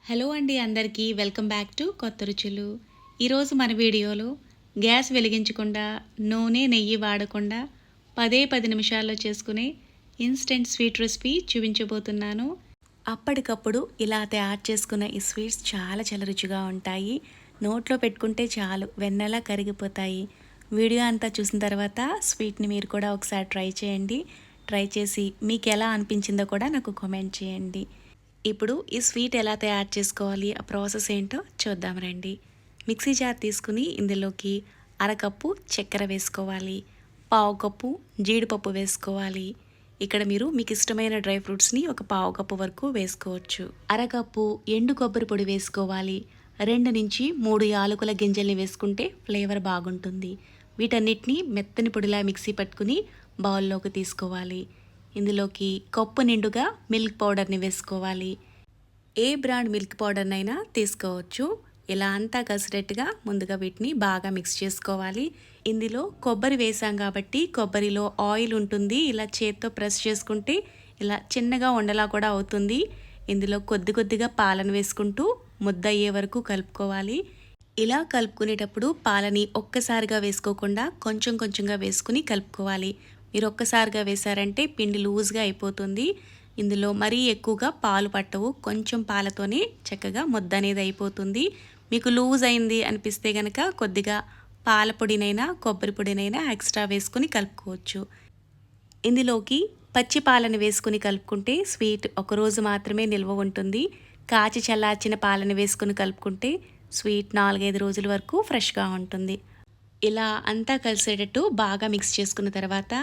Hello అండి అందరికీ welcome back to కొత్త రుచులు. ఈరోజు మన వీడియోలో గ్యాస్ వెలిగించకుండా నూనె నెయ్యి వాడకుండా 10 నిమిషాల్లో చేసుకునే ఇన్స్టెంట్ స్వీట్ రెసిపీ చూపించబోతున్నాను. అప్పటికప్పుడు ఇలా తయారు చేసుకున్న ఈ స్వీట్స్ చాలా రుచిగా ఉంటాయి. నోట్లో పెట్టుకుంటే చాలు వెన్నెలా కరిగిపోతాయి. వీడియో అంతా చూసిన తర్వాత స్వీట్ని మీరు కూడా ఒకసారి ట్రై చేయండి. ట్రై చేసి మీకు ఎలా అనిపించిందో కూడా నాకు కామెంట్ చేయండి. ఇప్పుడు ఈ స్వీట్ ఎలా తయారు చేసుకోవాలి, ఆ ప్రాసెస్ ఏంటో చూద్దాం రండి. మిక్సీ జార్ తీసుకుని ఇందులోకి అరకప్పు చక్కెర వేసుకోవాలి, పావు కప్పు జీడిపప్పు వేసుకోవాలి. ఇక్కడ మీరు మీకు ఇష్టమైన డ్రై ఫ్రూట్స్ని ఒక పావు కప్పు వరకు వేసుకోవచ్చు. అరకప్పు ఎండు కొబ్బరి పొడి వేసుకోవాలి. 2 నుంచి 3 యాలకుల గింజల్ని వేసుకుంటే ఫ్లేవర్ బాగుంటుంది. వీటన్నిటిని మెత్తని పొడిలా మిక్సీ పట్టుకుని బౌల్లోకి తీసుకోవాలి. ఇందులోకి కప్పు నిండుగా మిల్క్ పౌడర్ని వేసుకోవాలి. ఏ బ్రాండ్ మిల్క్ పౌడర్నైనా తీసుకోవచ్చు. ఇలా అంతా కలిసేట్టుగా ముందుగా వీటిని బాగా మిక్స్ చేసుకోవాలి. ఇందులో కొబ్బరి వేసాం కాబట్టి కొబ్బరిలో ఆయిల్ ఉంటుంది. ఇలా చేత్తో ప్రెస్ చేసుకుంటే ఇలా చిన్నగా ఉండలా కూడా అవుతుంది. ఇందులో కొద్దిగా పాలను వేసుకుంటూ ముద్ద అయ్యే వరకు కలుపుకోవాలి. ఇలా కలుపుకునేటప్పుడు పాలని ఒక్కసారిగా వేసుకోకుండా కొంచెంగా వేసుకుని కలుపుకోవాలి. మీరు ఒక్కసారిగా వేసారంటే పిండి లూజ్గా అయిపోతుంది. ఇందులో మరీ ఎక్కువగా పాలు పట్టవు. కొంచెం పాలతోనే చక్కగా ముద్ద అనేది అయిపోతుంది. మీకు లూజ్ అయింది అనిపిస్తే కనుక కొద్దిగా పాల పొడినైనా కొబ్బరి పొడినైనా ఎక్స్ట్రా వేసుకుని కలుపుకోవచ్చు. ఇందులోకి పచ్చి పాలను వేసుకుని కలుపుకుంటే స్వీట్ ఒకరోజు మాత్రమే నిల్వ ఉంటుంది. కాచి చల్లార్చిన పాలను వేసుకుని కలుపుకుంటే స్వీట్ 4-5 రోజుల వరకు ఫ్రెష్గా ఉంటుంది. ఇలా అంతా కలిసేటట్టు బాగా మిక్స్ చేసుకున్న తర్వాత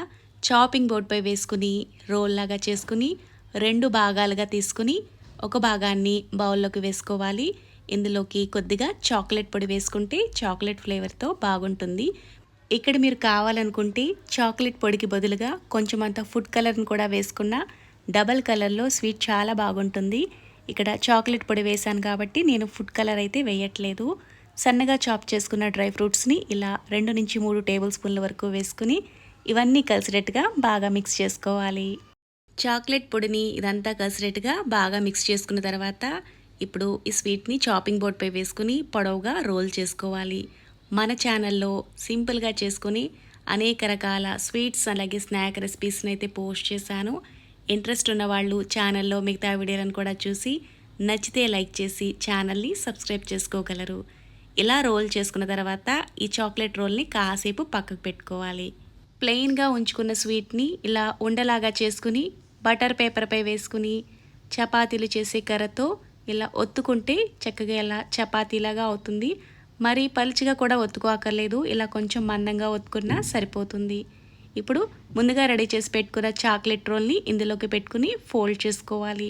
చాపింగ్ బోర్డ్పై వేసుకుని రోల్ లాగా చేసుకుని 2 భాగాలుగా తీసుకుని ఒక భాగాన్ని బౌల్లోకి వేసుకోవాలి. ఇందులోకి కొద్దిగా చాక్లెట్ పొడి వేసుకుంటే చాక్లెట్ ఫ్లేవర్తో బాగుంటుంది. ఇక్కడ మీరు కావాలనుకుంటే చాక్లెట్ పొడికి బదులుగా కొంచెం అంత ఫుడ్ కలర్ని కూడా వేసుకున్న డబల్ కలర్లో స్వీట్ చాలా బాగుంటుంది. ఇక్కడ చాక్లెట్ పొడి వేసాను కాబట్టి నేను ఫుడ్ కలర్ అయితే వేయట్లేదు. సన్నగా చాప్ చేసుకున్న డ్రై ఫ్రూట్స్ని ఇలా 2 నుంచి 3 టేబుల్ స్పూన్ల వరకు వేసుకుని ఇవన్నీ కలిసినట్టుగా బాగా మిక్స్ చేసుకోవాలి. చాక్లెట్ పొడిని ఇదంతా కలిసినట్టుగా బాగా మిక్స్ చేసుకున్న తర్వాత ఇప్పుడు ఈ స్వీట్ని చాపింగ్ బోర్డ్పై వేసుకుని పొడవుగా రోల్ చేసుకోవాలి. మన ఛానల్లో సింపుల్గా చేసుకుని అనేక రకాల స్వీట్స్ అలాగే స్నాక్ రెసిపీస్ని అయితే పోస్ట్ చేశాను. ఇంట్రెస్ట్ ఉన్న వాళ్ళు ఛానల్లో మిగతా వీడియోలను కూడా చూసి నచ్చితే లైక్ చేసి ఛానల్ని సబ్స్క్రైబ్ చేసుకోగలరు. ఇలా రోల్ చేసుకున్న తర్వాత ఈ చాక్లెట్ రోల్ని కాసేపు పక్కకు పెట్టుకోవాలి. ప్లెయిన్గా ఉంచుకున్న స్వీట్ని ఇలా ఉండలాగా చేసుకుని బటర్ పేపర్పై వేసుకుని చపాతీలు చేసే కర్రతో ఇలా ఒత్తుకుంటే చక్కగా ఇలా చపాతీలాగా అవుతుంది. మరీ పలుచగా కూడా ఒత్తుకోకర్లేదు. ఇలా కొంచెం మందంగా ఒత్తుకున్నా సరిపోతుంది. ఇప్పుడు ముందుగా రెడీ చేసి పెట్టుకున్న చాక్లెట్ రోల్ని ఇందులోకి పెట్టుకుని ఫోల్డ్ చేసుకోవాలి.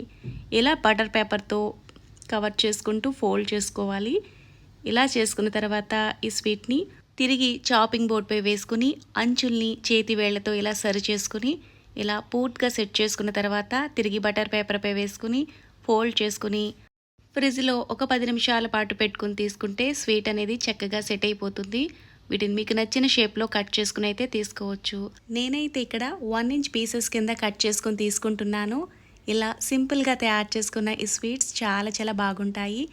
ఇలా బటర్ పేపర్తో కవర్ చేసుకుంటూ ఫోల్డ్ చేసుకోవాలి. ఇలా చేసుకున్న తర్వాత ఈ స్వీట్ని తిరిగి చాపింగ్ బోర్డ్పై వేసుకుని అంచుల్ని చేతి వేళ్లతో ఇలా సరి చేసుకుని ఇలా పూర్తిగా సెట్ చేసుకున్న తర్వాత తిరిగి బటర్ పేపర్పై వేసుకుని ఫోల్డ్ చేసుకుని ఫ్రిడ్జ్లో ఒక 10 నిమిషాల పాటు పెట్టుకుని తీసుకుంటే స్వీట్ అనేది చక్కగా సెట్ అయిపోతుంది. వీటిని మీకు నచ్చిన షేప్లో కట్ చేసుకుని అయితే తీసుకోవచ్చు. నేనైతే ఇక్కడ 1 ఇంచ్ పీసెస్ కింద కట్ చేసుకుని తీసుకుంటున్నాను. ఇలా సింపుల్గా తయారు చేసుకున్న ఈ స్వీట్స్ చాలా బాగుంటాయి.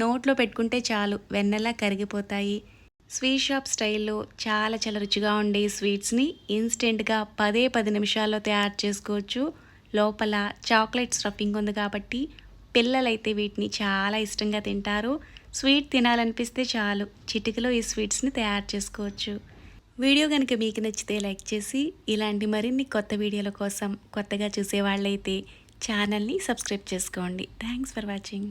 నోట్లో పెట్టుకుంటే చాలు వెన్నెలా కరిగిపోతాయి. స్వీట్ షాప్ స్టైల్లో చాలా రుచిగా ఉండే స్వీట్స్ని ఇన్స్టెంట్గా 10 నిమిషాల్లో తయారు చేసుకోవచ్చు. లోపల చాక్లెట్ స్టఫింగ్ ఉంది కాబట్టి పిల్లలైతే వీటిని చాలా ఇష్టంగా తింటారు. స్వీట్ తినాలనిపిస్తే చాలు చిటికలో ఈ స్వీట్స్ని తయారు చేసుకోవచ్చు. వీడియో కనుక మీకు నచ్చితే లైక్ చేసి ఇలాంటి మరిన్ని కొత్త వీడియోల కోసం కొత్తగా చూసేవాళ్ళైతే ఛానల్ని సబ్స్క్రైబ్ చేసుకోండి. Thanks for watching.